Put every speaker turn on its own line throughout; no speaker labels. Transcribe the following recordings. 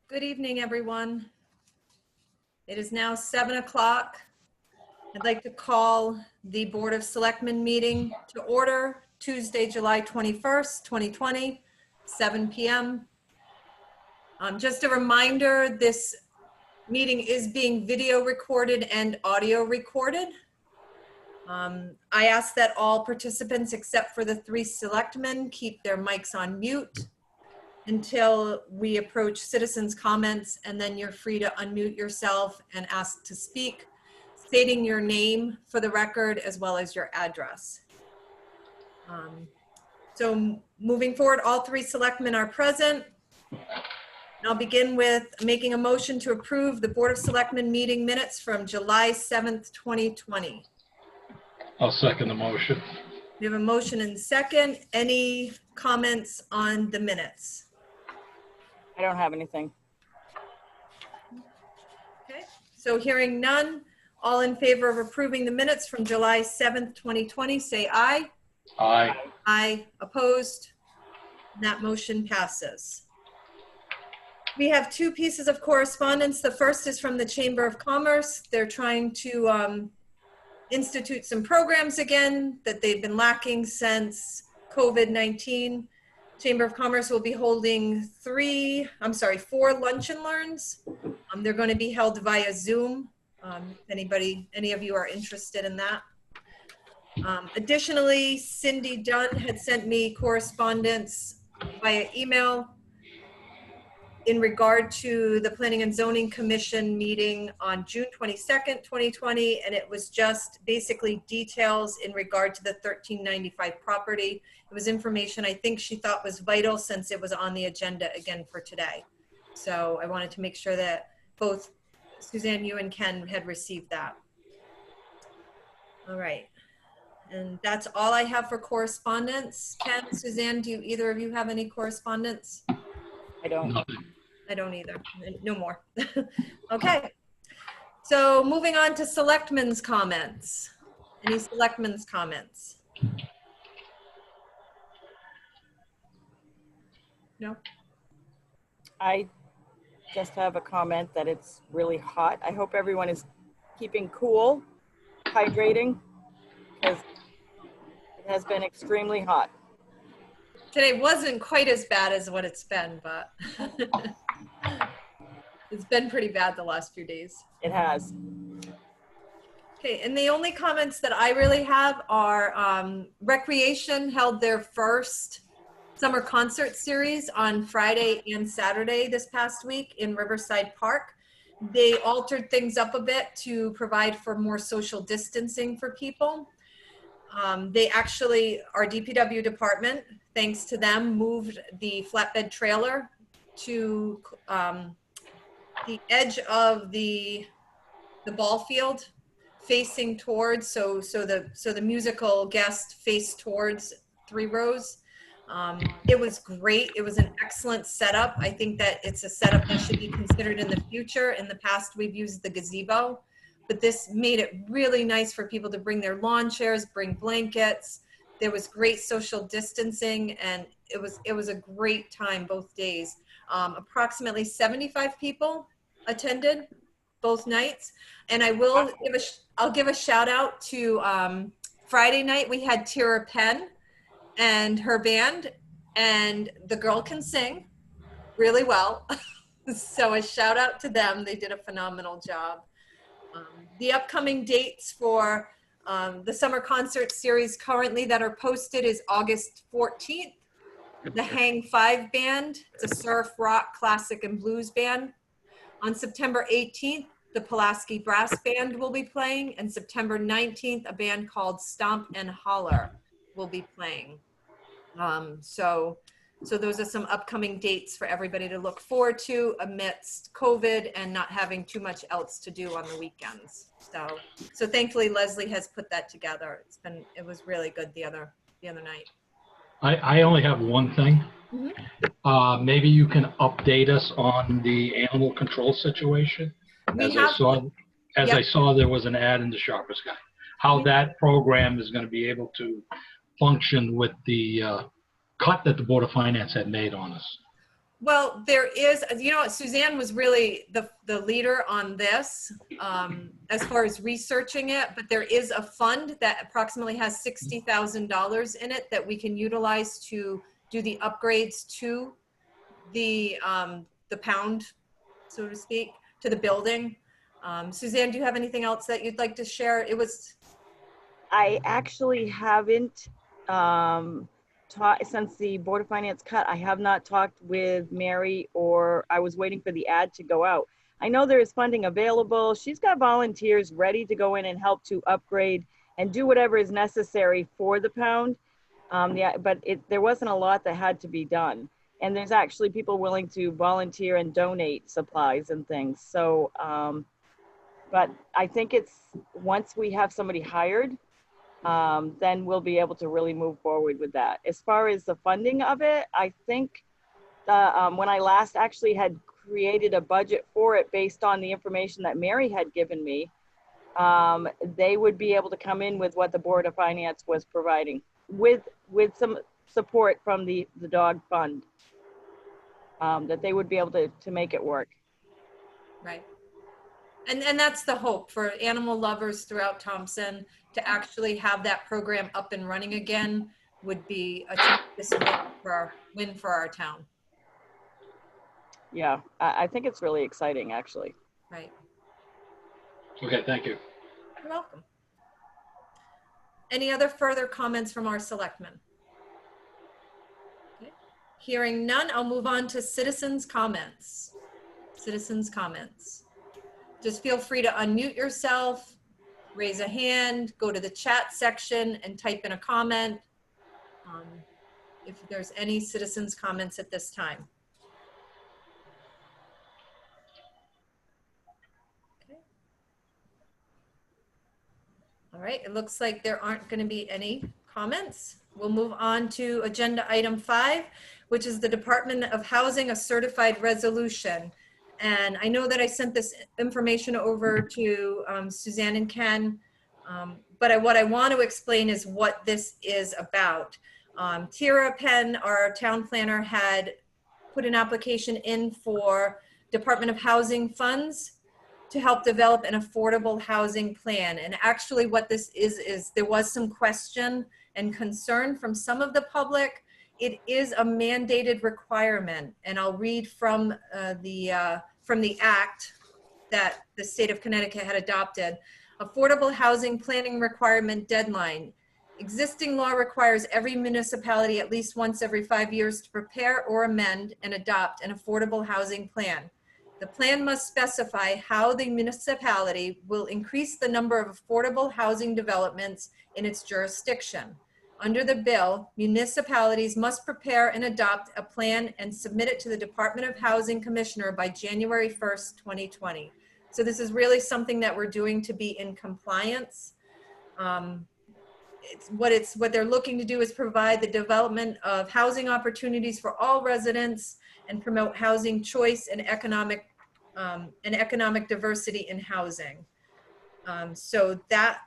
Good evening, everyone. It is now 7 o'clock. I'd like to call the Board of Selectmen meeting to order Tuesday, July 21st, 2020, 7 p.m. Just a reminder, this meeting is being video recorded and audio recorded. I ask that all participants, except for the 3 selectmen, keep their mics on mute until we approach citizens' comments, and then you're free to unmute yourself and ask to speak, stating your name for the record as well as your address. So moving forward, all 3 selectmen are present. And I'll begin with making a motion to approve the Board of Selectmen meeting minutes from July 7th, 2020.
I'll second the motion.
We have a motion and second. Any comments on the minutes?
I don't have anything.
Okay, so hearing none, all in favor of approving the minutes from July 7th, 2020, say aye.
Aye.
Aye, opposed? That motion passes. We have 2 pieces of correspondence. The first is from the Chamber of Commerce. They're trying to institute some programs again that they've been lacking since COVID-19. Chamber of Commerce will be holding 4 lunch and learns. They're going to be held via Zoom. Any of you are interested in that. Additionally, Cindy Dunn had sent me correspondence via email in regard to the Planning and Zoning Commission meeting on June 22nd, 2020, and it was just basically details in regard to the 1395 property. It was information I think she thought was vital since it was on the agenda again for today. So I wanted to make sure that both Suzanne, you and Ken had received that. All right, and that's all I have for correspondence. Ken, Suzanne, do either of you have any correspondence?
I don't.
Nothing.
I don't either. No more. Okay. So moving on to selectmen's comments. Any selectmen's comments? No?
I just have a comment that it's really hot. I hope everyone is keeping cool, hydrating, because it has been extremely hot.
Today wasn't quite as bad as what it's been, but it's been pretty bad the last few days.
It has.
Okay, and the only comments that I really have are Recreation held their first summer concert series on Friday and Saturday this past week in Riverside Park. They altered things up a bit to provide for more social distancing for people. They actually, our DPW department, thanks to them, moved the flatbed trailer to the edge of the ball field, facing towards, so the musical guest faced towards 3 rows. It was great. It was an excellent setup. I think that it's a setup that should be considered in the future. In the past, we've used the gazebo, but this made it really nice for people to bring their lawn chairs, bring blankets. There was great social distancing, and it was a great time both days. Approximately 75 people attended both nights, and I'll give a shout out to Friday night. We had Tira Penn and her band, and the girl can sing really well. So a shout out to them. They did a phenomenal job. The upcoming dates for the summer concert series currently that are posted is August 14th, the Hang 5 band. It's a surf, rock, classic, and blues band. On September 18th, the Pulaski Brass Band will be playing, and September 19th, a band called Stomp and Holler will be playing. So those are some upcoming dates for everybody to look forward to amidst COVID and not having too much else to do on the weekends. So thankfully Leslie has put that together. It was really good the other night.
I only have one thing.
Mm-hmm.
Maybe you can update us on the animal control situation. I saw there was an ad in the Sharper's Guide. How that program is going to be able to function with the cut that the Board of Finance had made on us.
Well, there is, you know, Suzanne was really the leader on this as far as researching it, but there is a fund that approximately has $60,000 in it that we can utilize to do the upgrades to the pound, so to speak, to the building. Suzanne, do you have anything else that you'd like to share? It was.
I actually haven't taught since the Board of Finance cut. I have not talked with Mary, or I was waiting for the ad to go out. I know there is funding available. She's got volunteers ready to go in and help to upgrade and do whatever is necessary for the pound. Yeah, but there wasn't a lot that had to be done. And there's actually people willing to volunteer and donate supplies and things. So, but I think it's once we have somebody hired, then we'll be able to really move forward with that. As far as the funding of it, I think when I last actually had created a budget for it based on the information that Mary had given me, they would be able to come in with what the Board of Finance was providing with some support from the dog fund, that they would be able to make it work.
Right. And that's the hope for animal lovers throughout Thompson to actually have that program up and running again would be a tremendous win for our town.
Yeah, I think it's really exciting, actually.
Right.
Okay, thank you.
You're welcome. Any other further comments from our selectmen? Okay. Hearing none, I'll move on to citizens' comments. Citizens' comments. Just feel free to unmute yourself, raise a hand, go to the chat section and type in a comment if there's any citizens' comments at this time. Okay. All right, it looks like there aren't going to be any comments. We'll move on to agenda item 5, which is the Department of Housing, a certified resolution. And I know that I sent this information over to Suzanne and Ken, but what I want to explain is what this is about. Tira Penn, our town planner, had put an application in for Department of Housing funds to help develop an affordable housing plan. And actually what this is there was some question and concern from some of the public. It is a mandated requirement. And I'll read from the act that the state of Connecticut had adopted. Affordable housing planning requirement deadline. Existing law requires every municipality at least once every 5 years to prepare or amend and adopt an affordable housing plan. The plan must specify how the municipality will increase the number of affordable housing developments in its jurisdiction. Under the bill, municipalities must prepare and adopt a plan and submit it to the Department of Housing Commissioner by January 1st, 2020. So this is really something that we're doing to be in compliance. What they're looking to do is provide the development of housing opportunities for all residents and promote housing choice and economic diversity in housing. So that,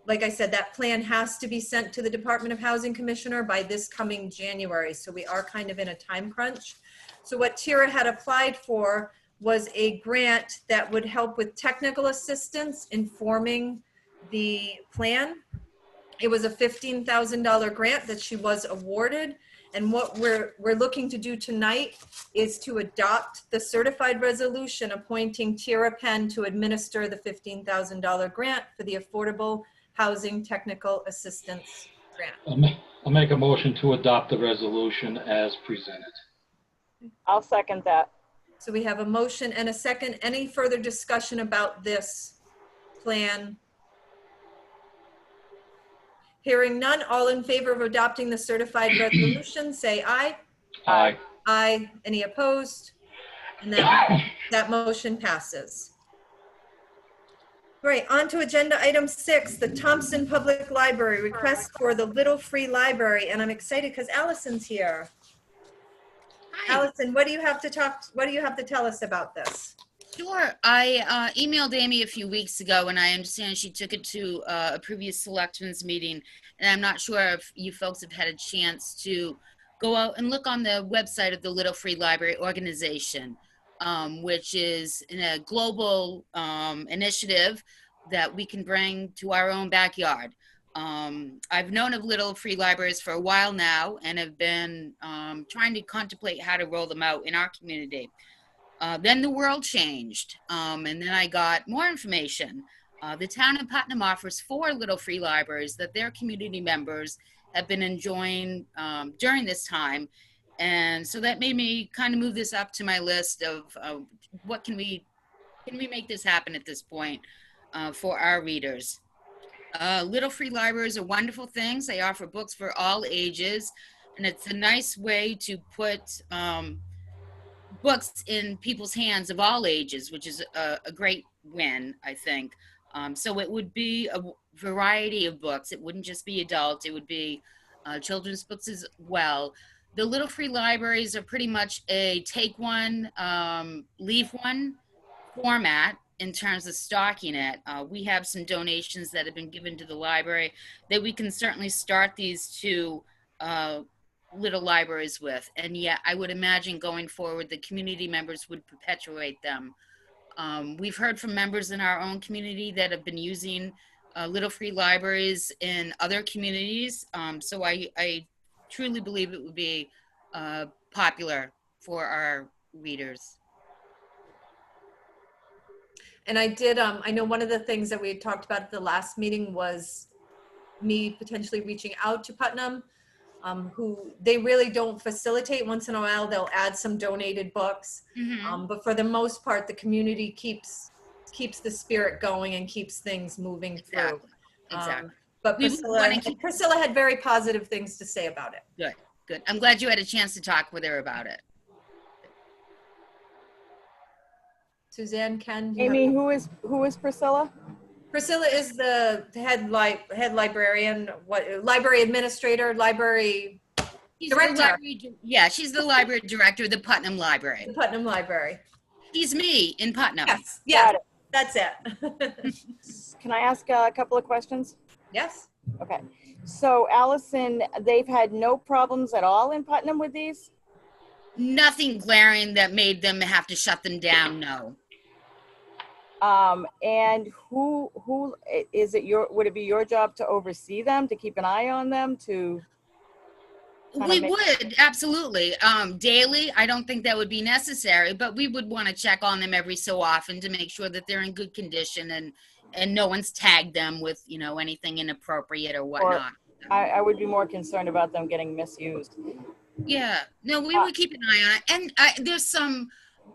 like I said, that plan has to be sent to the Department of Housing Commissioner by this coming January. So we are kind of in a time crunch. So what Tira had applied for was a grant that would help with technical assistance in forming the plan. It was a $15,000 grant that she was awarded. And what we're looking to do tonight is to adopt the certified resolution appointing Tira Penn to administer the $15,000 grant for the Affordable Housing Technical Assistance Grant.
I'll make a motion to adopt the resolution as presented.
I'll second that.
So we have a motion and a second. Any further discussion about this plan? Hearing none, all in favor of adopting the certified resolution, say aye.
Aye.
Aye. Any opposed? And that motion passes. Right, on to agenda item 6, the Thompson Public Library request for the Little Free Library. And I'm excited because Allison's here. Hi. Allison, what do you have to tell us about this?
Sure. I emailed Amy a few weeks ago, and I understand she took it to a previous selectmen's meeting, and I'm not sure if you folks have had a chance to go out and look on the website of the Little Free Library Organization, which is in a global initiative that we can bring to our own backyard. I've known of Little Free Libraries for a while now and have been trying to contemplate how to roll them out in our community. Then the world changed, and then I got more information. The town of Putnam offers 4 Little Free Libraries that their community members have been enjoying during this time. And so that made me kind of move this up to my list of what can we make this happen at this point for our readers. Little Free Libraries are wonderful things. They offer books for all ages, and it's a nice way to put books in people's hands of all ages, which is a great win, I think. So it would be a variety of books. It wouldn't just be adult. It would be children's books as well. The Little Free Libraries are pretty much a take one, leave one format in terms of stocking it. We have some donations that have been given to the library that we can certainly start these 2 little libraries with. And yet I would imagine going forward, the community members would perpetuate them. We've heard from members in our own community that have been using Little Free Libraries in other communities. So I truly believe it would be popular for our readers.
And I did, I know one of the things that we had talked about at the last meeting was me potentially reaching out to Putnam, who they really don't facilitate. Once in a while, they'll add some donated books.
Mm-hmm.
But for the most part, the community keeps the spirit going and keeps things moving through.
Exactly.
But Priscilla had very positive things to say about it.
Good. I'm glad you had a chance to talk with her about it.
Suzanne, Ken?
Amy, who is Priscilla?
Priscilla is the head librarian, library administrator, library director.
She's the library director of the Putnam Library.
The Putnam Library.
She's me in Putnam.
Yes, that's it.
Can I ask a couple of questions?
Yes.
Okay. So Allison, they've had no problems at all in Putnam with these?
Nothing glaring that made them have to shut them down, no.
And who is it would it be your job to oversee them, to keep an eye on them, to?
We would, absolutely. Daily, I don't think that would be necessary, but we would want to check on them every so often to make sure that they're in good condition and no one's tagged them with, anything inappropriate or whatnot.
I would be more concerned about them getting misused.
Yeah, no, we would keep an eye on it. And there's some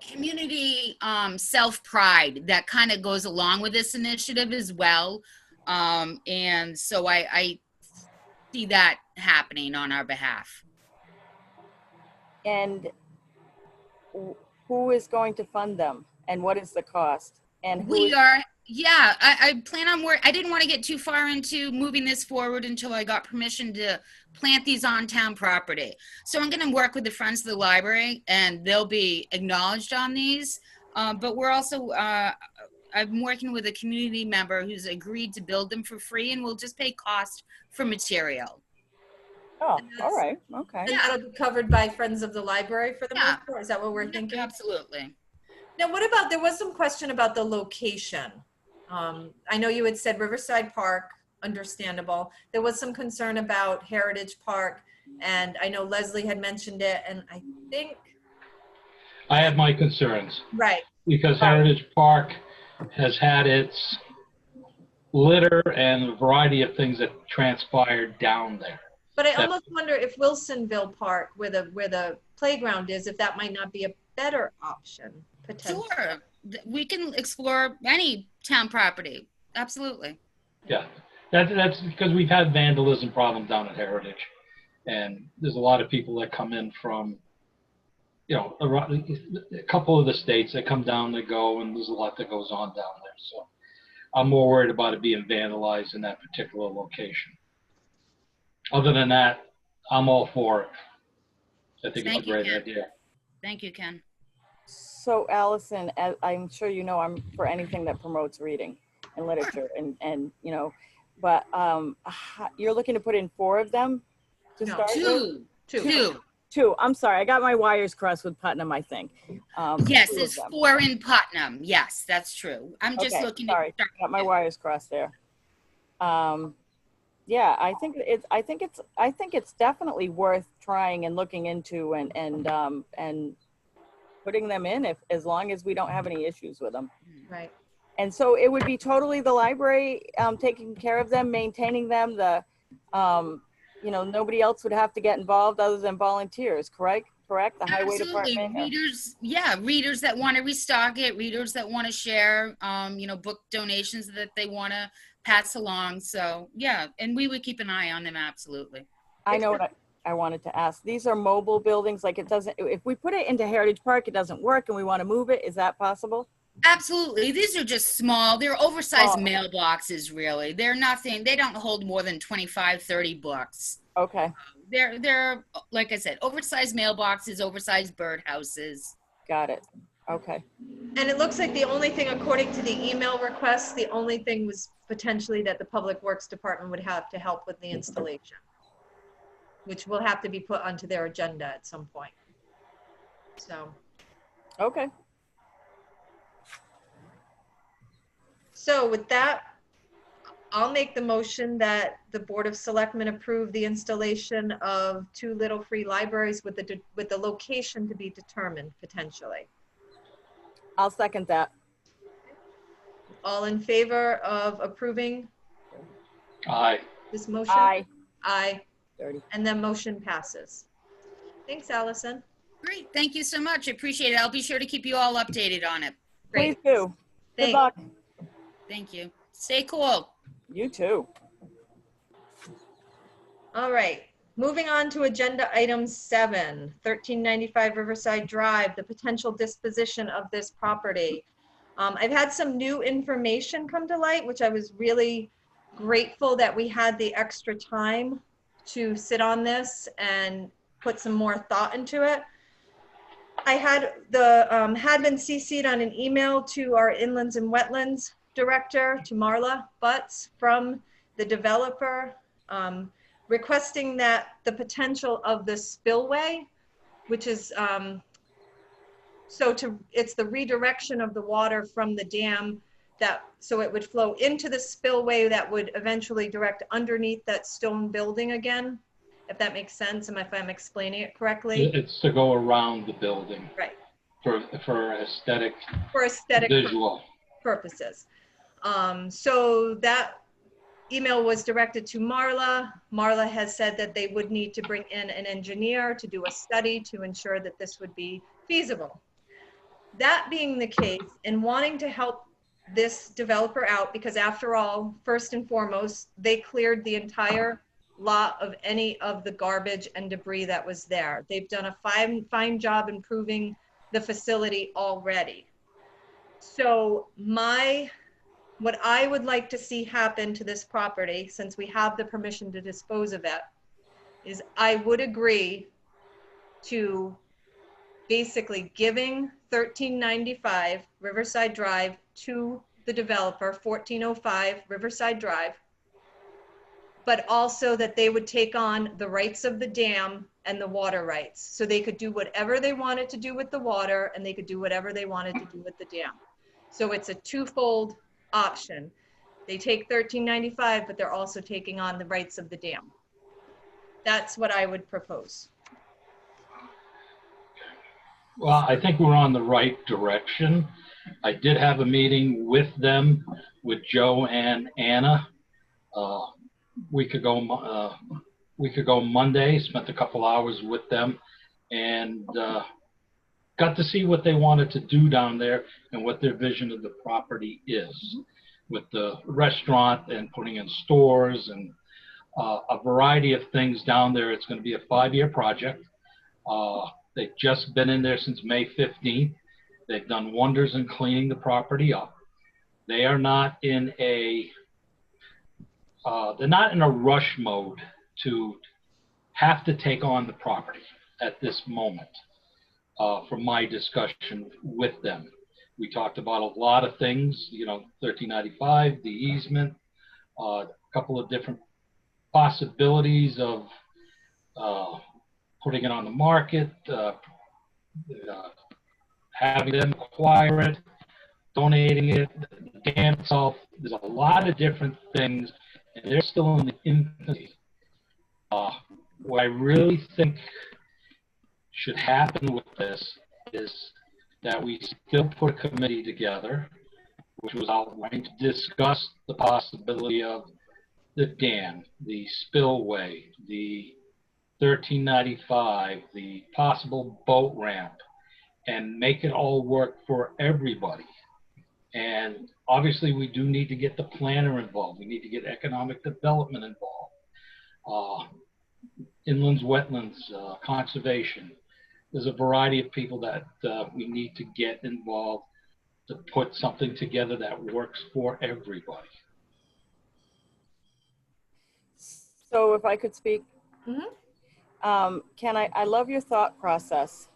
community self-pride that kind of goes along with this initiative as well. And so I see that happening on our behalf.
And who is going to fund them, and what is the cost? And
I plan on I didn't want to get too far into moving this forward until I got permission to plant these on town property. So I'm going to work with the Friends of the Library, and they'll be acknowledged on these. But we're also, I'm working with a community member who's agreed to build them for free, and we'll just pay cost for material.
Oh, all right. Okay.
And that'll be covered by Friends of the Library for the most part? Is that what we're thinking?
Absolutely.
Now, what about, there was some question about the location. I know you had said Riverside Park, understandable. There was some concern about Heritage Park, and I know Leslie had mentioned it, and I think...
I have my concerns.
Right.
Because Heritage Park has had its litter and a variety of things that transpired down there.
But I almost wonder if Wilsonville Park, where the playground is, if that might not be a better option, potentially.
Sure. We can explore any town property. Absolutely.
Yeah, that's because we've had vandalism problem down at Heritage, and there's a lot of people that come in from, a couple of the states that come down to go, and there's a lot that goes on down there. So I'm more worried about it being vandalized in that particular location. Other than that, I'm all for it. I think it's a great idea.
Thank you, Ken.
So Allison, as I'm sure you know, I'm for anything that promotes reading and literature, and but you're looking to put in 4 of them to start with?
Two.
Two. I'm sorry. I got my wires crossed with Putnam, I think.
Yes,
Two of
there's
them.
4 in Putnam. Yes, that's true. I'm just
Okay,
looking
sorry.
at.
Got my wires crossed there. Yeah, I think it's definitely worth trying and looking into and putting them in if, as long as we don't have any issues with them.
Right.
And so it would be totally the library taking care of them, maintaining them. Nobody else would have to get involved other than volunteers, correct? The highway
Absolutely.
department.
Readers that want to restock it, readers that want to share, book donations that they want to pass along. So yeah, and we would keep an eye on them. Absolutely.
I know what I wanted to ask. These are mobile buildings. Like, it doesn't, if we put it into Heritage Park, it doesn't work and we want to move it. Is that possible?
Absolutely. These are just small. They're oversized
Oh.
mailboxes, really. They're nothing. They don't hold more than 25, 30 books.
Okay.
They're like I said, oversized mailboxes, oversized birdhouses.
Got it. Okay.
And it looks like the only thing, according to the email request, the only thing was potentially that the Public Works Department would have to help with the installation, which will have to be put onto their agenda at some point. So.
Okay.
So with that, I'll make the motion that the Board of Selectmen approve the installation of 2 Little Free Libraries with the location to be determined potentially.
I'll second that.
All in favor of approving
Aye.
this motion?
Aye.
Aye.
30.
And then motion passes. Thanks, Allison.
Great. Thank you so much. I appreciate it. I'll be sure to keep you all updated on it.
Please
Great.
do. Good
Thanks.
luck.
Thank you. Stay cool.
You too.
All right, moving on to agenda item 7, 1395 Riverside Drive, the potential disposition of this property. I've had some new information come to light, which I was really grateful that we had the extra time to sit on this and put some more thought into it. I had been CC'd on an email to our Inlands and Wetlands Director, to Marla Butts, from the developer, requesting that the potential of the spillway, which is, it's the redirection of the water from the dam, so it would flow into the spillway that would eventually direct underneath that stone building again, if that makes sense, if I'm explaining it correctly.
It's to go around the building.
Right.
For aesthetic.
For aesthetic
Visual.
purposes. So that email was directed to Marla. Marla has said that they would need to bring in an engineer to do a study to ensure that this would be feasible. That being the case, and wanting to help this developer out, because after all, first and foremost, they cleared the entire lot of any of the garbage and debris that was there. They've done a fine job improving the facility already. So what I would like to see happen to this property, since we have the permission to dispose of it, is I would agree to basically giving 1395 Riverside Drive to the developer, 1405 Riverside Drive, but also that they would take on the rights of the dam and the water rights. So they could do whatever they wanted to do with the water, and they could do whatever they wanted to do with the dam. So it's a twofold option. They take 1395, but they're also taking on the rights of the dam. That's what I would propose.
Well, I think we're on the right direction. I did have a meeting with them, with Joe and Anna, week ago Monday. Spent a couple hours with them and got to see what they wanted to do down there and what their vision of the property is, with the restaurant and putting in stores and a variety of things down there. It's going to be a 5-year project. They've just been in there since May 15th. They've done wonders in cleaning the property up. They are not in they're not in a rush mode to have to take on the property at this moment. From my discussion with them, we talked about a lot of things, 1395, the easement, a couple of different possibilities of putting it on the market, having them acquire it, donating it, the dam itself. There's a lot of different things, and they're still in the infancy. What I really think should happen with this is that we still put a committee together, which was outlined to discuss the possibility of the dam, the spillway, the 1395, the possible boat ramp, and make it all work for everybody. And obviously, we do need to get the planner involved. We need to get economic development involved, inlands, wetlands, conservation. There's a variety of people that we need to get involved to put something together that works for everybody.
So if I could speak,
Mm-hmm.
I love your thought process.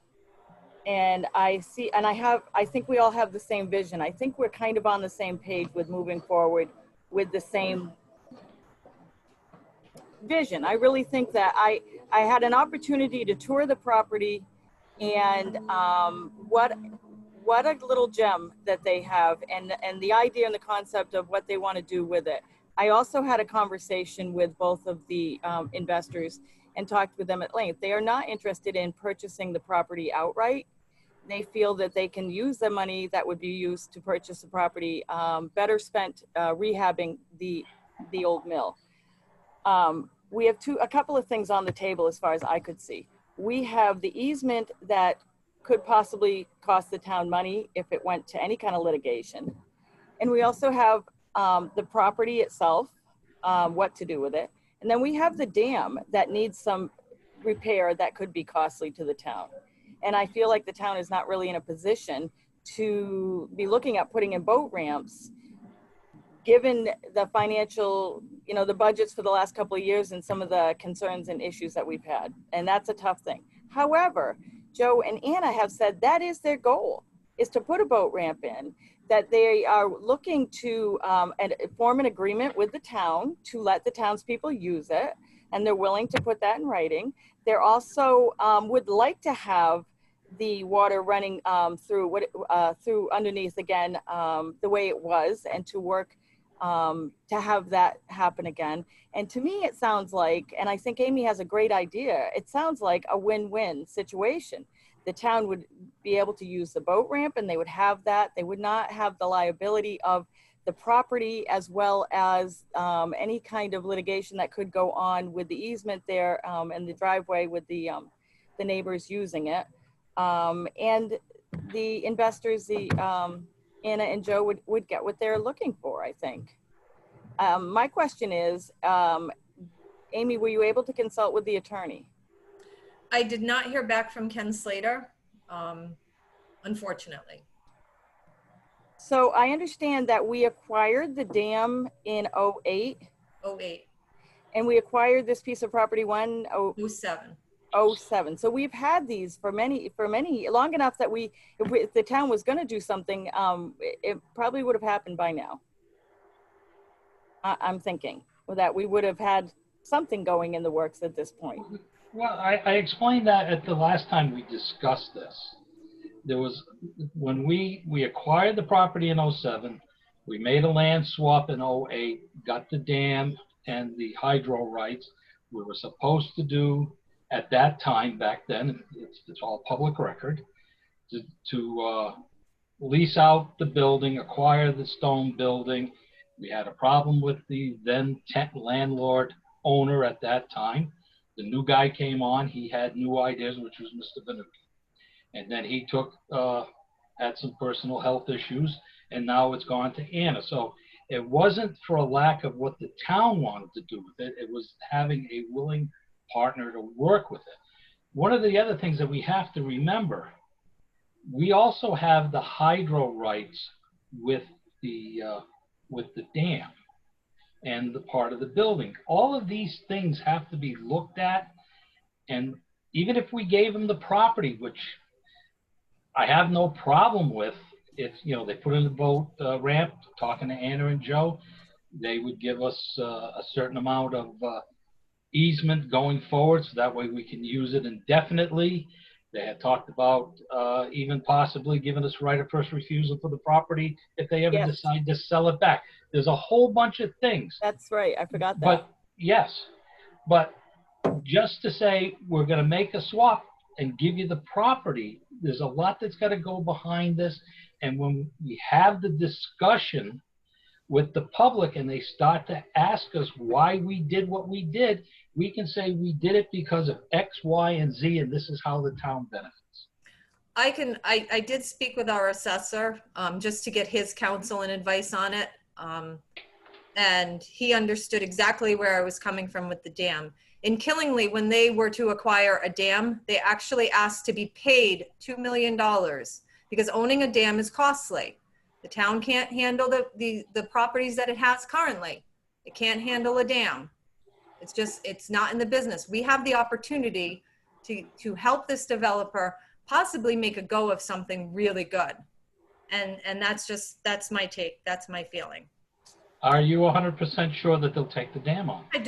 And I think we all have the same vision. I think we're kind of on the same page with moving forward with the same vision. I really think that I had an opportunity to tour the property, and what a little gem that they have, and the idea and the concept of what they want to do with it. I also had a conversation with both of the investors and talked with them at length. They are not interested in purchasing the property outright. They feel that they can use the money that would be used to purchase the property better spent rehabbing the old mill. We have a couple of things on the table as far as I could see. We have the easement that could possibly cost the town money if it went to any kind of litigation. And we also have the property itself, what to do with it. And then we have the dam that needs some repair that could be costly to the town. And I feel like the town is not really in a position to be looking at putting in boat ramps, given the financial, the budgets for the last couple of years and some of the concerns and issues that we've had. And that's a tough thing. However, Joe and Anna have said that is their goal, is to put a boat ramp in, that they are looking to form an agreement with the town to let the townspeople use it. And they're willing to put that in writing. They're also would like to have the water running through underneath again, the way it was, and to work to have that happen again. And to me, it sounds like, and I think Amy has a great idea, it sounds like a win-win situation. The town would be able to use the boat ramp, and they would have that. They would not have the liability of the property, as well as any kind of litigation that could go on with the easement there and the driveway with the neighbors using it. And the investors, Anna and Joe would get what they're looking for, I think. My question is, Amy, were you able to consult with the attorney?
I did not hear back from Ken Slater, unfortunately.
So I understand that we acquired the dam in 08.
08.
And we acquired this piece of property
07.
07. So we've had these for many, long enough that if the town was going to do something, it probably would have happened by now. I'm thinking that we would have had something going in the works at this point.
Well, I explained that at the last time we discussed this. There was, when we acquired the property in 07, we made a land swap in 08, got the dam and the hydro rights. We were supposed to do at that time, back then, it's all public record, to lease out the building, acquire the stone building. We had a problem with the then landlord owner at that time. The new guy came on, he had new ideas, which was Mr. Benuki. And then he had some personal health issues, and now it's gone to Anna. So it wasn't for a lack of what the town wanted to do with it. It was having a willing partner to work with it. One of the other things that we have to remember, we also have the hydro rights with the dam and the part of the building. All of these things have to be looked at, and even if we gave them the property, which I have no problem with, if they put in the boat ramp, talking to Anna and Joe, they would give us a certain amount of easement going forward, so that way we can use it indefinitely. They had talked about even possibly giving us right of first refusal for the property if they ever
Yes.
decide to sell it back. There's a whole bunch of things.
That's right. I forgot that.
But yes, but just to say we're going to make a swap and give you the property, there's a lot that's got to go behind this. And when we have the discussion with the public and they start to ask us why we did what we did, we can say we did it because of X, Y, and Z, and this is how the town benefits.
I did speak with our assessor just to get his counsel and advice on it. And he understood exactly where I was coming from with the dam. In Killingly, when they were to acquire a dam, they actually asked to be paid $2 million because owning a dam is costly. The town can't handle the properties that it has currently. It can't handle a dam. It's not in the business. We have the opportunity to help this developer possibly make a go of something really good. And that's my take. That's my feeling.
Are you 100% sure that they'll take the dam on?
I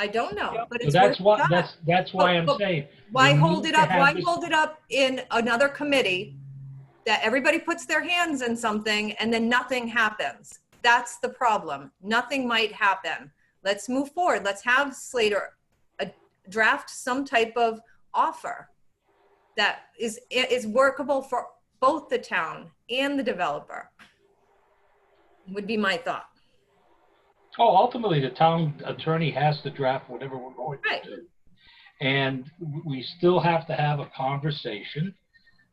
don't know, but it's
That's
worth a
what
shot.
that's why I'm saying.
Why
we
hold
need
it
to
up?
have
Why
this-
hold it up in another committee that everybody puts their hands in something and then nothing happens? That's the problem. Nothing might happen. Let's move forward. Let's have Slater draft some type of offer that is workable for both the town and the developer. Would be my thought.
Oh, ultimately, the town attorney has to draft whatever we're going
Right.
to do. And we still have to have a conversation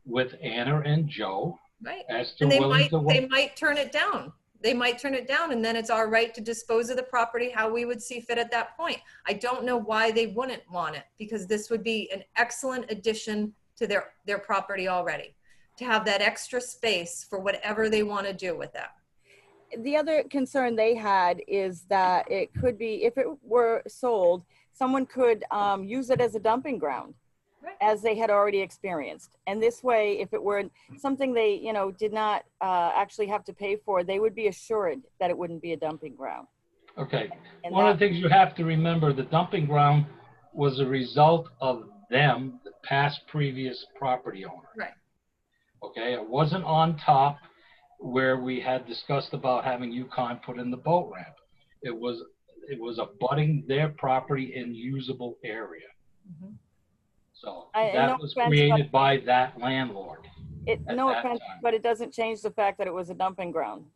with Anna and Joe
Right.
as to
And they
willing to work.
might turn it down. They might turn it down, and then it's our right to dispose of the property how we would see fit at that point. I don't know why they wouldn't want it, because this would be an excellent addition to their property already, to have that extra space for whatever they want to do with that.
The other concern they had is that it could be, if it were sold, someone could use it as a dumping ground,
Right.
as they had already experienced. And this way, if it were something they, did not actually have to pay for, they would be assured that it wouldn't be a dumping ground.
Okay.
And
One of the things you have to remember, the dumping ground was a result of them, the past previous property owner.
Right.
Okay, it wasn't on top where we had discussed about having UConn put in the boat ramp. It was abutting their property in usable area.
Mhm.
So
And
that
no
was
offense,
created by that landlord. at
No
that
offense,
time.
but it doesn't change the fact that it was a dumping ground.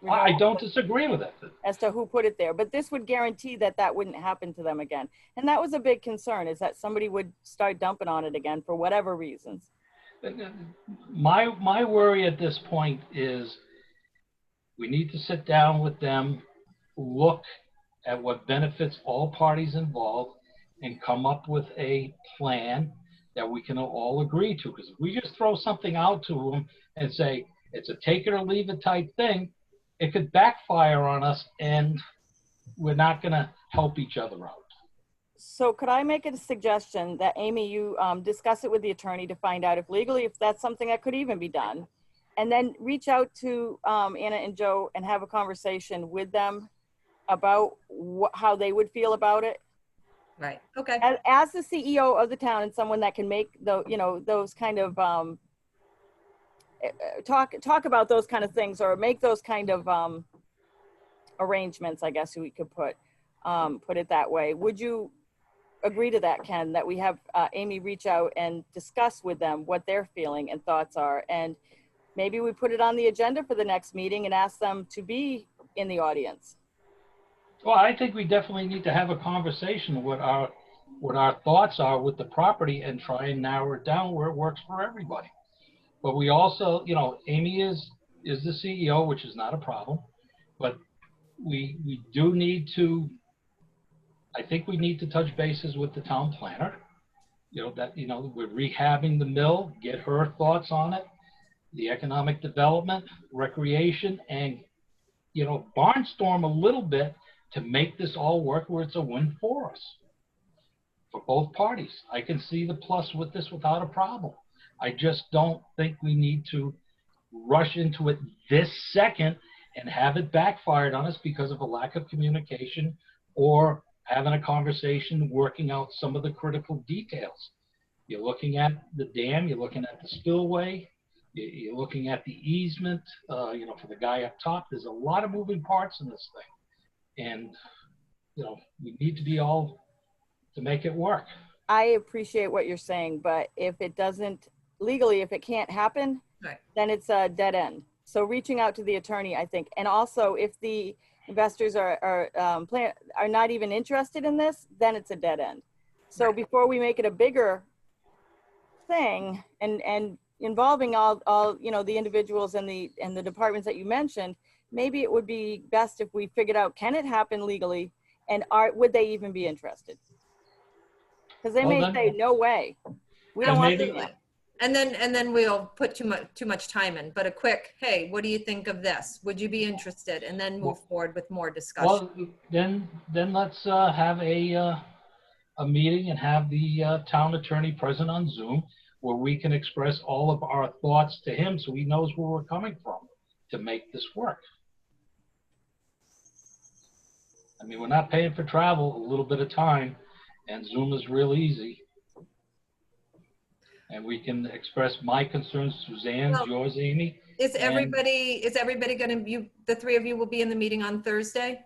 I don't disagree with it.
As to who put it there, but this would guarantee that that wouldn't happen to them again. And that was a big concern, is that somebody would start dumping on it again for whatever reasons.
My worry at this point is we need to sit down with them, look at what benefits all parties involved, and come up with a plan that we can all agree to. Because if we just throw something out to them and say it's a take it or leave it type thing, it could backfire on us, and we're not going to help each other out.
So could I make a suggestion that, Amy, you discuss it with the attorney to find out if legally, if that's something that could even be done, and then reach out to Anna and Joe and have a conversation with them about how they would feel about it.
Right. Okay.
As the CEO of the town and someone that can make those kind of talk about those kind of things, or make those kind of arrangements, I guess we could put it that way. Would you agree to that, Ken, that we have Amy reach out and discuss with them what their feeling and thoughts are, and maybe we put it on the agenda for the next meeting and ask them to be in the audience?
Well, I think we definitely need to have a conversation what our thoughts are with the property and try and narrow it down where it works for everybody. But we also, Amy is the CEO, which is not a problem, but we do need to, I think we need to touch bases with the town planner. We're rehabbing the mill, get her thoughts on it, the economic development, recreation, and, barnstorm a little bit to make this all work where it's a win for us, for both parties. I can see the plus with this without a problem. I just don't think we need to rush into it this second and have it backfired on us because of a lack of communication or having a conversation, working out some of the critical details. You're looking at the dam, you're looking at the spillway, you're looking at the easement, you know, for the guy up top. There's a lot of moving parts in this thing. And, you know, we need to be all to make it work.
I appreciate what you're saying, but if it doesn't, legally, if it can't happen,
Right.
then it's a dead end. So reaching out to the attorney, I think, and also if the investors are not even interested in this, then it's a dead end. So
Right.
before we make it a bigger thing and involving all you know, the individuals and the departments that you mentioned, maybe it would be best if we figured out, can it happen legally, and would they even be interested? Because they
Well,
may
then-
say, no way, we don't
Then
want
maybe-
to do that.
And then we'll put too much time in, but a quick, hey, what do you think of this? Would you be interested? And then move forward with more discussion.
Well, then let's have a meeting and have the town attorney present on Zoom, where we can express all of our thoughts to him, so he knows where we're coming from to make this work. I mean, we're not paying for travel, a little bit of time, and Zoom is real easy. And we can express my concerns, Suzanne's,
Well,
yours, Amy.
Is
and-
everybody gonna, the three of you will be in the meeting on Thursday,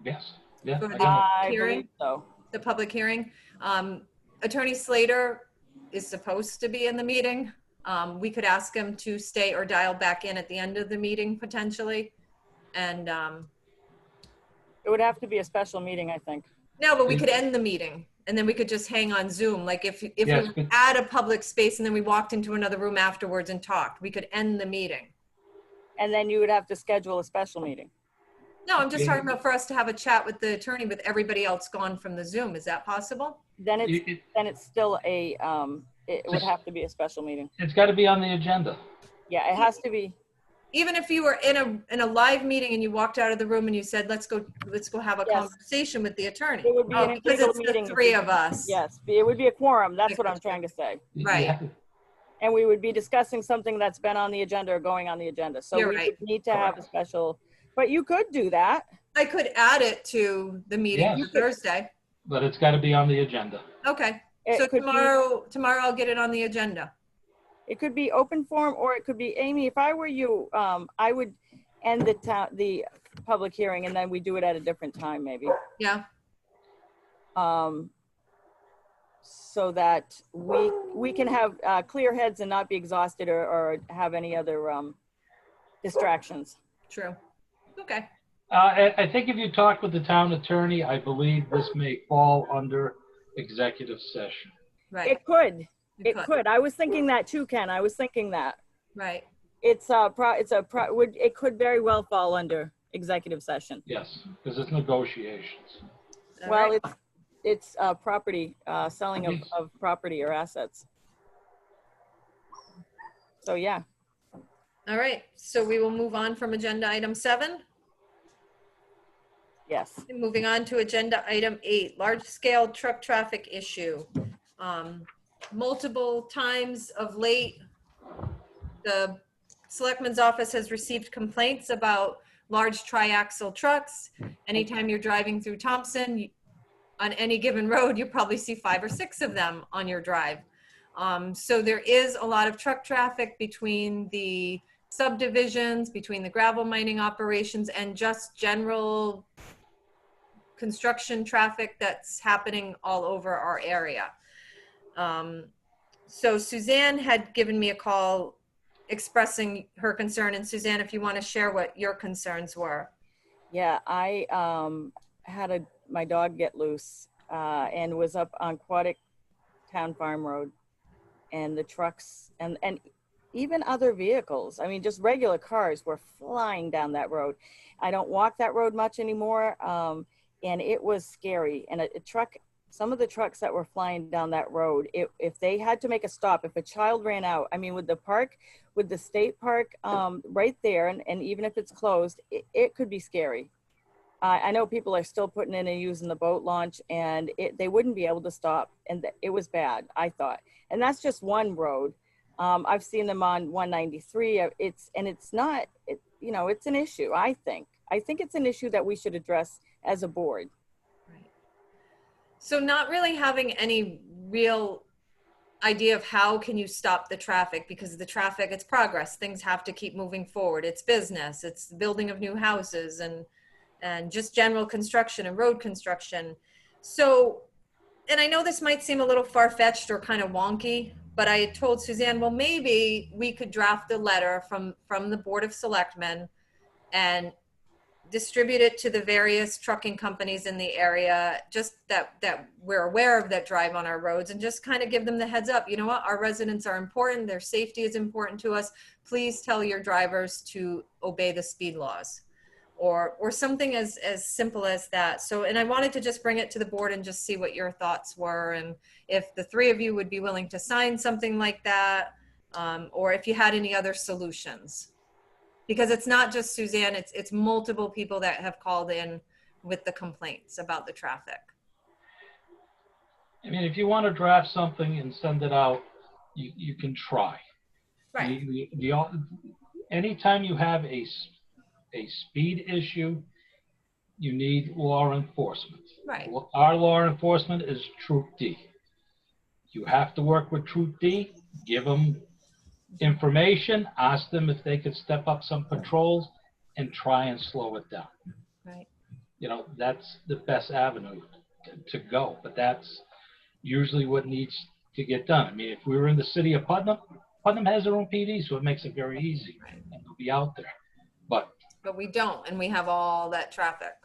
Yes, yeah.
For
I
the-
got
I
hearing?
believe so.
the public hearing? Attorney Slater is supposed to be in the meeting. We could ask him to stay or dial back in at the end of the meeting potentially. And,
It would have to be a special meeting, I think.
no, but we could end the meeting and then we could just hang on Zoom. Like if
Yes,
we
but-
at a public space and then we walked into another room afterwards and talked, we could end the meeting.
And then you would have to schedule a special meeting.
No, I'm just
Yeah.
talking about for us to have a chat with the attorney with everybody else gone from the Zoom. Is that possible?
Then
it-
it's still it would
Just-
have to be a special meeting.
It's got to be on the agenda.
Yeah, it has to be.
Even if you were in a live meeting and you walked out of the room and you said, let's go have a
Yes.
conversation with the attorney.
It would be
Oh,
an
because
illegal
it's the
meeting.
three of us.
Yes, it would be a quorum. That's what I'm trying to say.
Right.
Yeah.
And we would be discussing something that's been on the agenda or going on the agenda. So
You're
we
right.
would need to have a special, but you could do that.
I could add it to the meeting
Yes.
for Thursday.
But it's got to be on the agenda.
Okay.
It
So
could be-
tomorrow I'll get it on the agenda.
It could be open forum, or it could be, Amy, if I were you, I would end the public hearing and then we do it at a different time maybe.
Yeah.
So that we can have clear heads and not be exhausted or have any other distractions.
True. Okay.
I think if you talk with the town attorney, I believe this may fall under executive session.
Right.
It could,
You
it could. I was thinking that too, Ken. I was thinking that.
Right.
It could very well fall under executive session.
Yes, because it's negotiations.
All
Well,
right.
it's property, selling
Yes.
of property or assets. So, yeah.
All right. So we will move on from agenda item 7.
Yes.
Moving on to agenda item 8, large-scale truck traffic issue. Multiple times of late, the Selectmen's office has received complaints about large triaxle trucks. Anytime you're driving through Thompson, on any given road, you probably see 5 or 6 of them on your drive. So there is a lot of truck traffic between the subdivisions, between the gravel mining operations, and just general construction traffic that's happening all over our area. So Suzanne had given me a call expressing her concern. And Suzanne, if you want to share what your concerns were.
Yeah, I had my dog get loose and was up on Quadic Town Farm Road, and the trucks and even other vehicles, I mean, just regular cars were flying down that road. I don't walk that road much anymore, and it was scary. And a truck, some of the trucks that were flying down that road, if they had to make a stop, if a child ran out, I mean, with the state park right there, and even if it's closed, it could be scary. I know people are still putting in and using the boat launch, and they wouldn't be able to stop. And it was bad, I thought. And that's just one road. I've seen them on 193. It's an issue, I think. I think it's an issue that we should address as a board.
So not really having any real idea of how can you stop the traffic, because the traffic, it's progress. Things have to keep moving forward. It's business, it's the building of new houses and just general construction and road construction. So, and I know this might seem a little far-fetched or kind of wonky, but I told Suzanne, well, maybe we could draft a letter from the Board of Selectmen and distribute it to the various trucking companies in the area, just that we're aware of, that drive on our roads, and just kind of give them the heads up. You know what? Our residents are important. Their safety is important to us. Please tell your drivers to obey the speed laws, or something as simple as that. So, and I wanted to just bring it to the board and just see what your thoughts were, and if the three of you would be willing to sign something like that, or if you had any other solutions. Because it's not just Suzanne, it's multiple people that have called in with the complaints about the traffic.
I mean, if you want to draft something and send it out, you can try.
Right.
Anytime you have a speed issue, you need law enforcement.
Right.
Our law enforcement is Troop D. You have to work with Troop D, give them information, ask them if they could step up some patrols and try and slow it down.
Right.
You know, that's the best avenue to go, but that's usually what needs to get done. I mean, if we were in the city of Putnam, Putnam has their own PD, so it makes it very easy,
Right.
and they'll be out there. But
we don't, and we have all that traffic.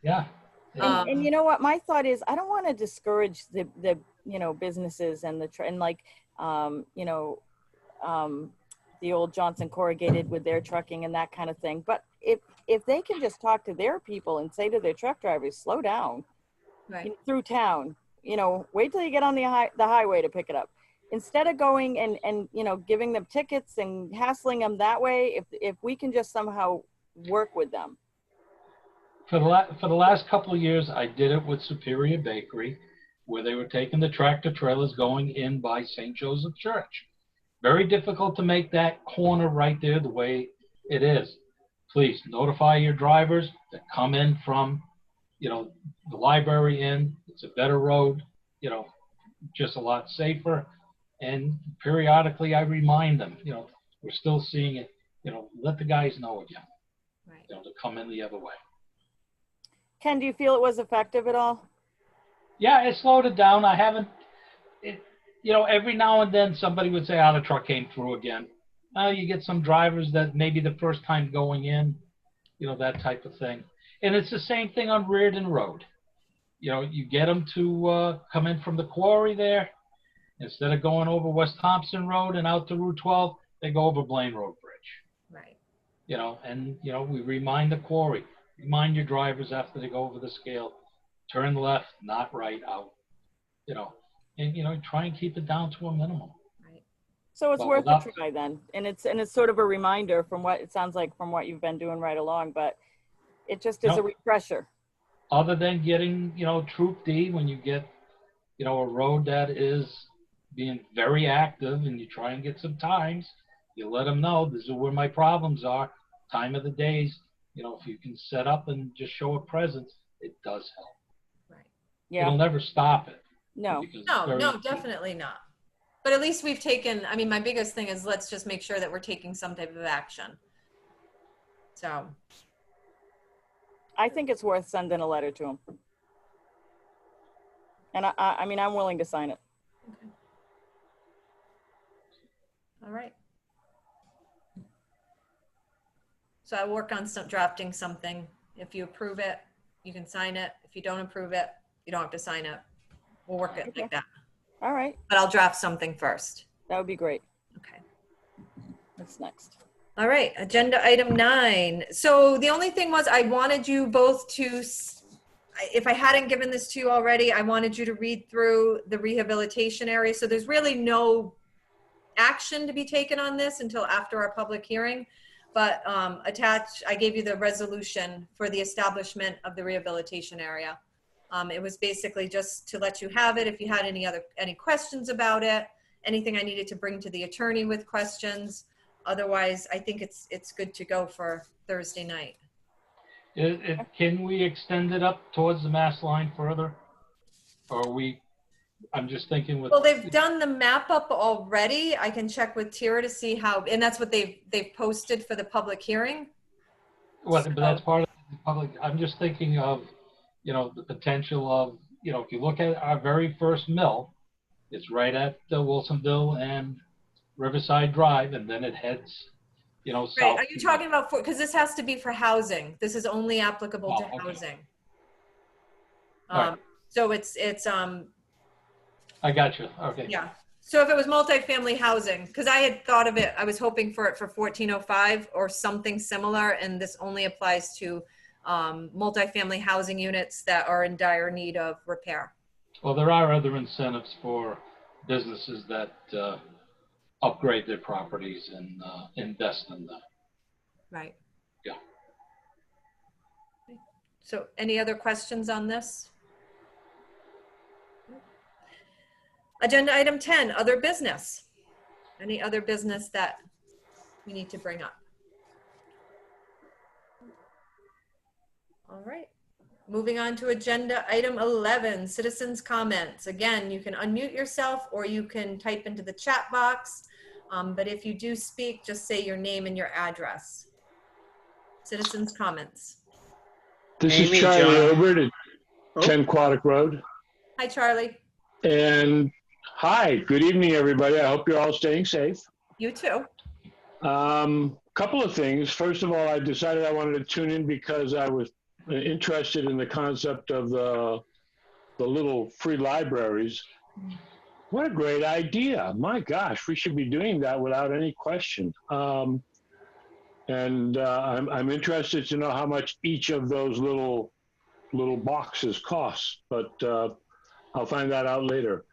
yeah.
And you know what, my thought is, I don't want to discourage the businesses and the old Johnson Corrugated with their trucking and that kind of thing. But if they can just talk to their people and say to their truck drivers, slow down,
Right.
through town, wait till you get on the highway to pick it up. Instead of going and giving them tickets and hassling them that way, if we can just somehow work with them.
For the last couple of years, I did it with Superior Bakery, where they were taking the tractor trailers going in by St. Joseph Church. Very difficult to make that corner right there the way it is. Please notify your drivers that come in from, the library in. It's a better road, just a lot safer. And periodically I remind them, we're still seeing it, let the guys know again,
Right.
to come in the other way.
Ken, do you feel it was effective at all?
Yeah, it slowed it down. I haven't, every now and then somebody would say, the truck came through again. You get some drivers that maybe the first time going in, that type of thing. And it's the same thing on Reardon Road. You get them to come in from the quarry there. Instead of going over West Thompson Road and out to Route 12, they go over Blaine Road Bridge.
Right.
We remind the quarry, remind your drivers after they go over the scale, turn left, not right out, and try and keep it down to a minimum.
Right.
So it's worth a try then, and it's sort of a reminder from what it sounds like from what you've been doing right along, but it just is a refresher.
Other than getting Troop D, when you get a road that is being very active and you try and get some times, you let them know this is where my problems are, time of the days. If you can set up and just show a presence, it does help.
Right.
Yeah.
It'll never stop it.
No,
Definitely not. But at least we've taken, my biggest thing is let's just make sure that we're taking some type of action. So.
I think it's worth sending a letter to them. And I'm willing to sign it.
Okay. All right. So I'll work on drafting something. If you approve it, you can sign it. If you don't approve it, you don't have to sign it. We'll work it like that.
All right.
But I'll draft something first.
That would be great.
Okay.
What's next?
All right, agenda item 9. So the only thing was I wanted you both to, if I hadn't given this to you already, I wanted you to read through the rehabilitation area. So there's really no action to be taken on this until after our public hearing. But attached, I gave you the resolution for the establishment of the rehabilitation area. It was basically just to let you have it if you had any questions about it, anything I needed to bring to the attorney with questions. Otherwise, I think it's good to go for Thursday night.
Can we extend it up towards the Mass line further? Or I'm just thinking with.
Well, they've done the map up already. I can check with Tira to see how, and that's what they've posted for the public hearing.
Well, but that's part of the public. I'm just thinking of, the potential of, if you look at our very first mill, it's right at Wilsonville and Riverside Drive, and then it heads,
Right,
south.
are you talking about, because this has to be for housing. This is only applicable to
Oh, okay.
housing.
All right.
So it's,
I got you. Okay.
yeah. So if it was multifamily housing, because I had thought of it, I was hoping for it for 1405 or something similar, and this only applies to multifamily housing units that are in dire need of repair.
Well, there are other incentives for businesses that upgrade their properties and invest in them.
Right.
Yeah.
So any other questions on this? Agenda item 10, other business. Any other business that we need to bring up? All right. Moving on to agenda item 11, citizens' comments. Again, you can unmute yourself or you can type into the chat box. But if you do speak, just say your name and your address. Citizens' comments.
This is
Amy,
Charlie
John.
Obert at
Oh.
10 Quadic Road.
Hi, Charlie.
And hi, good evening, everybody. I hope you're all staying safe.
You too.
Couple of things. First of all, I decided I wanted to tune in because I was interested in the concept of the little free libraries. What a great idea. My gosh, we should be doing that without any question. I'm interested to know how much each of those little boxes costs, but I'll find that out later.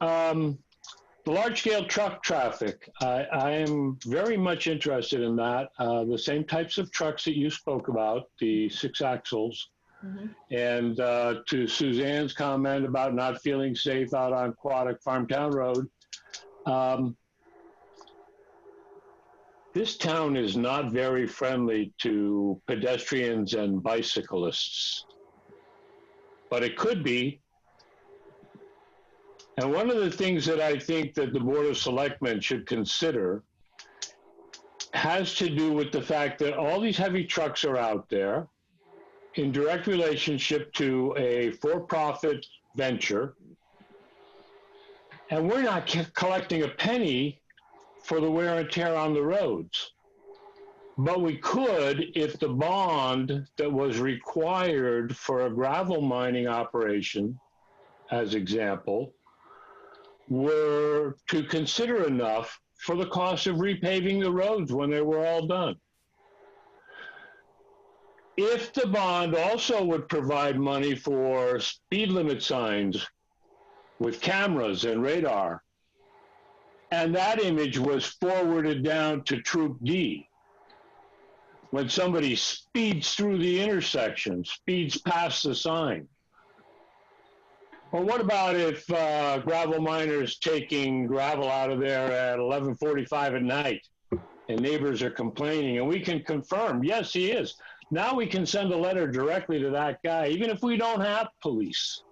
The large-scale truck traffic, I am very much interested in that. The same types of trucks that you spoke about, the 6 axles, and to Suzanne's comment about not feeling safe out on Quadic Farmtown Road. This town is not very friendly to pedestrians and bicyclists, but it could be. And one of the things that I think that the Board of Selectmen should consider has to do with the fact that all these heavy trucks are out there in direct relationship to a for-profit venture, and we're not collecting a penny for the wear and tear on the roads. But we could if the bond that was required for a gravel mining operation, as example, were to consider enough for the cost of repaving the roads when they were all done. If the bond also would provide money for speed limit signs with cameras and radar, and that image was forwarded down to Troop D, when somebody speeds through the intersection, speeds past the sign. Or what about if gravel miners taking gravel out of there at 11:45 at night and neighbors are complaining and we can confirm, yes, he is. Now we can send a letter directly to that guy, even if we don't have police.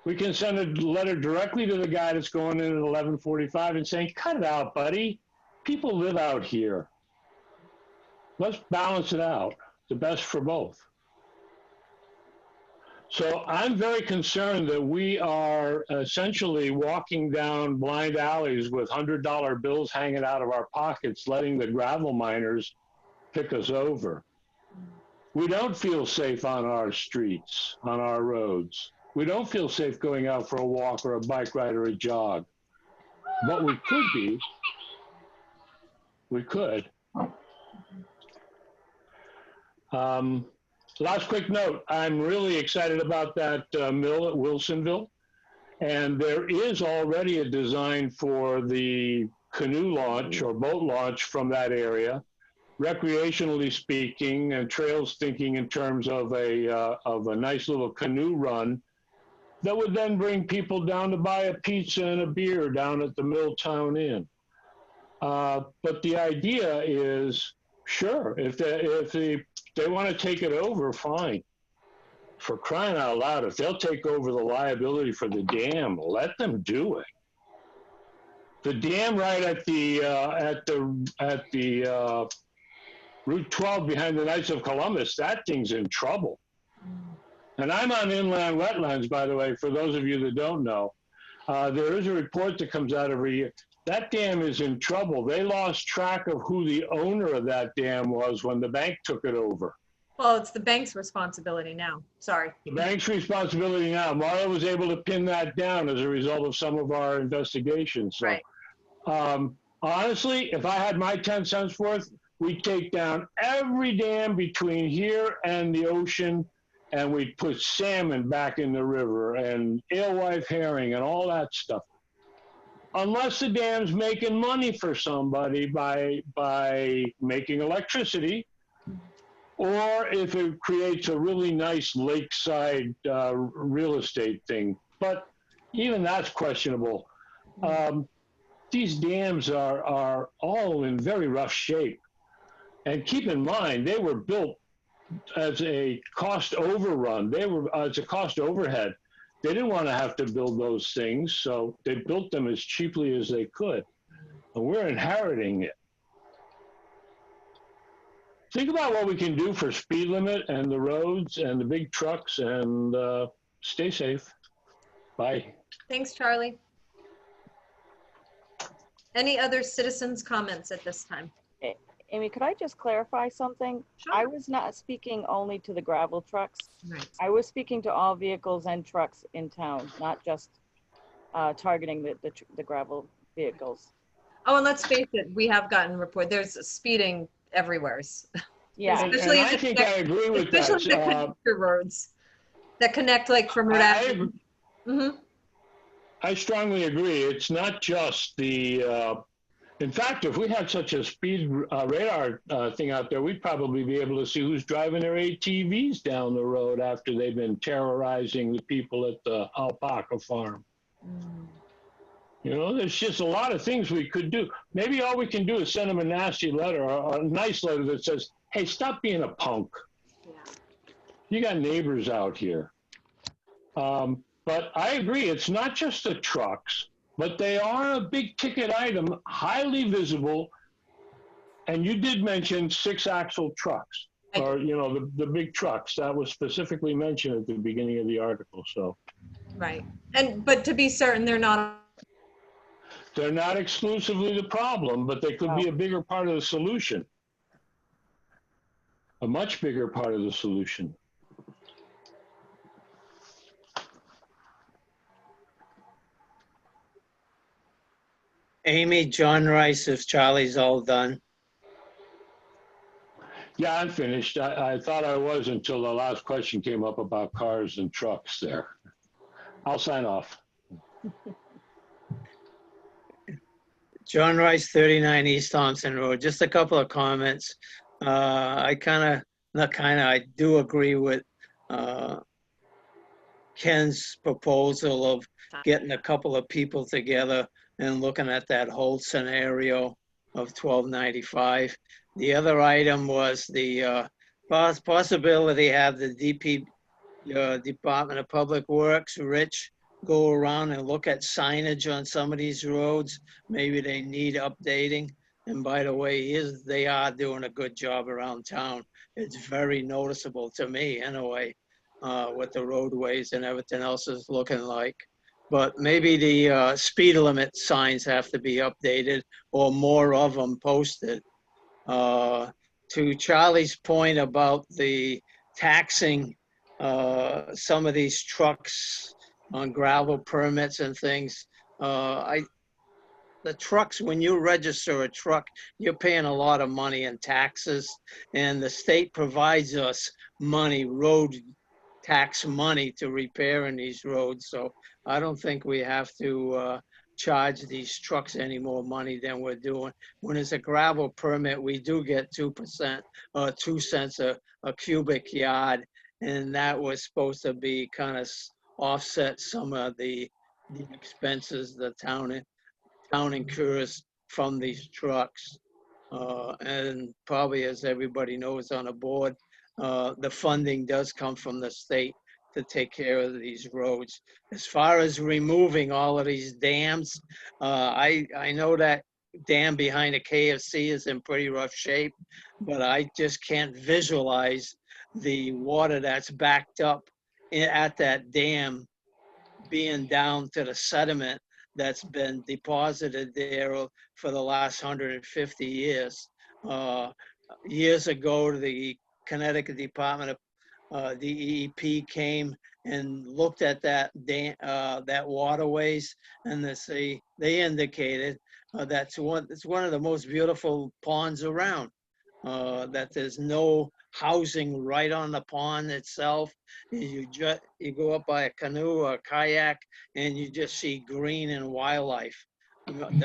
We can send a letter directly to the guy that's going in at 11:45 and saying, cut it out, buddy. People live out here. Let's balance it out, the best for both. So I'm very concerned that we are essentially walking down blind alleys with $100 bills hanging out of our pockets, letting the gravel miners pick us over. We don't feel safe on our streets, on our roads. We don't feel safe going out for a walk or a bike ride or a jog. But we could be. We could. Last quick note, I'm really excited about that mill at Wilsonville. And there is already a design for the canoe launch or boat launch from that area, recreationally speaking, and trails thinking in terms of a nice little canoe run that would then bring people down to buy a pizza and a beer down at the Milltown Inn. But the idea is, sure, if they want to take it over, fine. for crying out loud, if they'll take over the liability for the dam, let them do it. The dam right at the Route 12 behind the Knights of Columbus, that thing's in trouble. And I'm on inland wetlands, by the way, for those of you that don't know. There is a report that comes out every year. That dam is in trouble. They lost track of who the owner of that dam was when the bank took it over.
Well, it's the bank's responsibility now. Sorry.
The bank's responsibility now. Marla was able to pin that down as a result of some of our investigations. So,
Right.
Honestly, if I had my 10 cents worth, we'd take down every dam between here and the ocean, and we'd put salmon back in the river and alewife herring and all that stuff. Unless the dam's making money for somebody by making electricity, or if it creates a really nice lakeside real estate thing. But even that's questionable. These dams are all in very rough shape. And keep in mind, they were built as a cost overrun. They were as a cost overhead. They didn't want to have to build those things, so they built them as cheaply as they could. And we're inheriting it. Think about what we can do for speed limit and the roads and the big trucks, and stay safe. Bye.
Thanks, Charlie. Any other citizens' comments at this time?
Amy, could I just clarify something?
Sure.
I was not speaking only to the gravel trucks.
Right.
I was speaking to all vehicles and trucks in town, not just targeting the gravel vehicles.
Oh, and let's face it, we have gotten report. There's speeding everywhere.
Yeah.
Especially
And I think I agree with that.
Especially the connector roads that connect like from Rhode Island.
I strongly agree. It's not just the, in fact, if we had such a speed radar thing out there, we'd probably be able to see who's driving their ATVs down the road after they've been terrorizing the people at the alpaca farm. You know, there's just a lot of things we could do. Maybe all we can do is send them a nasty letter or a nice letter that says, hey, stop being a punk.
Yeah.
You got neighbors out here. But I agree, it's not just the trucks, but they are a big ticket item, highly visible. And you did mention 6-axle trucks, or, you know, the big trucks. That was specifically mentioned at the beginning of the article, so.
Right. But to be certain, they're not
exclusively the problem, but they could be a bigger part of the solution. A much bigger part of the solution.
Amy, John Rice, if Charlie's all done.
Yeah, I'm finished. I thought I was until the last question came up about cars and trucks there. I'll sign off.
John Rice, 39 East Thompson Road. Just a couple of comments. I do agree with Ken's proposal of getting a couple of people together and looking at that whole scenario of 1295. The other item was the possibility have the Department of Public Works, Rich, go around and look at signage on some of these roads. Maybe they need updating. And by the way, they are doing a good job around town. It's very noticeable to me anyway, what the roadways and everything else is looking like. But maybe the speed limit signs have to be updated or more of them posted. To Charlie's point about the taxing some of these trucks on gravel permits and things, the trucks, when you register a truck, you're paying a lot of money in taxes, and the state provides us money, road tax money, to repairing these roads. So I don't think we have to charge these trucks any more money than we're doing. When it's a gravel permit, we do get 2% or 2 cents a cubic yard, and that was supposed to be kind of offset some of the expenses the town incurs from these trucks. And probably, as everybody knows on the board, the funding does come from the state to take care of these roads. As far as removing all of these dams, I know that dam behind the KFC is in pretty rough shape, but I just can't visualize the water that's backed up at that dam being down to the sediment that's been deposited there for the last 150 years. Years ago, the Connecticut Department of DEP came and looked at that that waterways, and they indicated it's one of the most beautiful ponds around. That there's no housing right on the pond itself. You go up by a canoe or a kayak, and you just see green and wildlife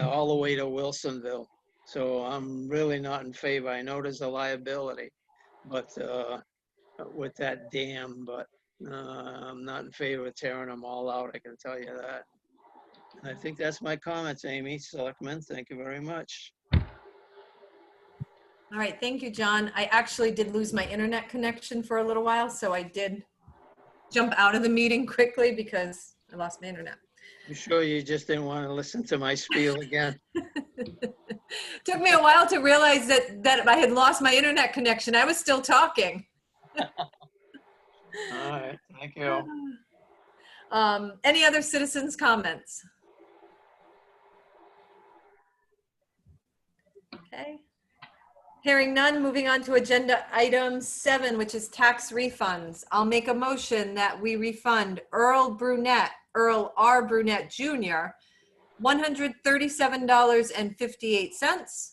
all the way to Wilsonville. So I'm really not in favor. I know there's a liability, but with that dam, but I'm not in favor of tearing them all out. I can tell you that. And I think that's my comments, Amy. Selectmen, thank you very much.
All right, thank you, John. I actually did lose my internet connection for a little while, so I did jump out of the meeting quickly because I lost my internet.
You sure you just didn't want to listen to my spiel again?
Took me a while to realize that I had lost my internet connection. I was still talking.
All right, thank you.
Any other citizens' comments? Okay. Hearing none, moving on to agenda item 7, which is tax refunds. I'll make a motion that we refund Earl R. Brunette Jr., $137.58.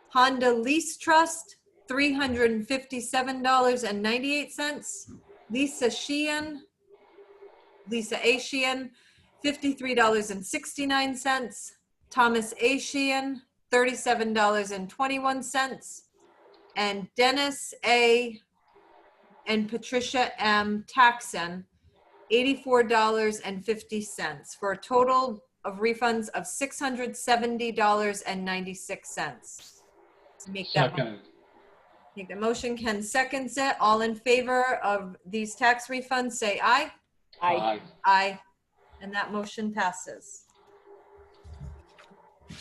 Honda Lease Trust, $357.98. Lisa A. Sheehan, $53.69. Thomas A. Sheehan, $37.21, and Dennis A. and Patricia M. Taxon, $84.50, for a total of refunds of $670.96.
Second.
Make the motion. Ken seconds it. All in favor of these tax refunds, say aye.
Aye.
Aye. And that motion passes.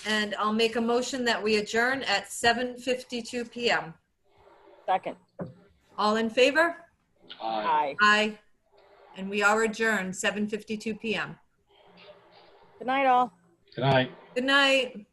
And I'll make a motion that we adjourn at 7:52 p.m.
Second.
All in favor?
Aye.
Aye.
Aye. And we are adjourned, 7:52 p.m.
Good night, all.
Good night.
Good night.